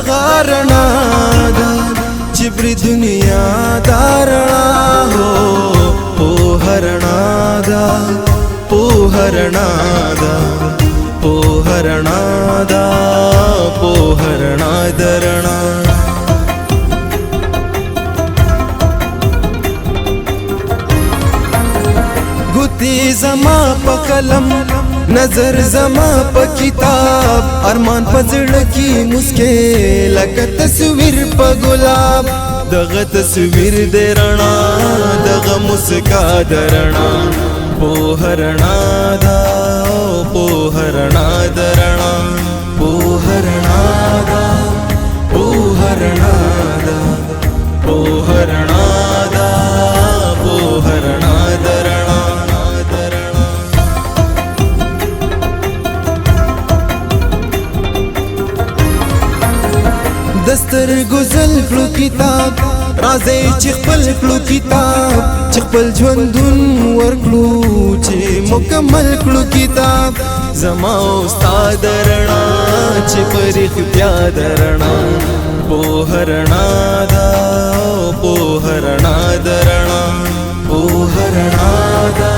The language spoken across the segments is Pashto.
غارنا دا چبری دنیا دارنا ہو پوهرنا دا پوهرنا دا پوهرنا دا پوهرنا درنا گوتی زما پا قلم نظر زما پا کتاب ارمان پا زڑکی مسکے لکا تصویر پا گلاب دغا تصویر دے رنا دغا مسکا درنا پوهرنا دا پوهرنا درنا پوهرنا دا پوهرنا دا پوهرنا دا پوهرنا درنا دستر گزل کلو کتاب رازی چی خپل کلو کتاب چی خپل ژوندون ورکلو چی مکمل کلو کتاب زما استاد رنا چی پریخ بیا درنا پوهرنا دا پوهرنا درنا پوهرنا دا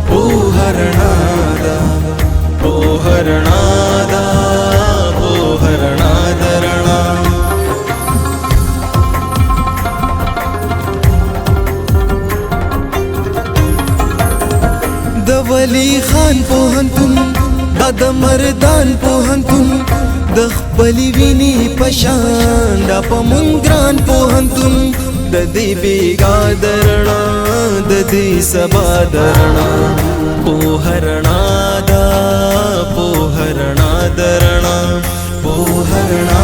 پوهرنا دا پوهرنا دا پوهرنا درنا د ولی خان پوهنتون د مردان پوهنتون د خپلی ویني پشان د پمون ګران پوهنتون د دې بیګا درنا د دې سبا درنا پوهرنا دا پوهرنا درنا پوهرنا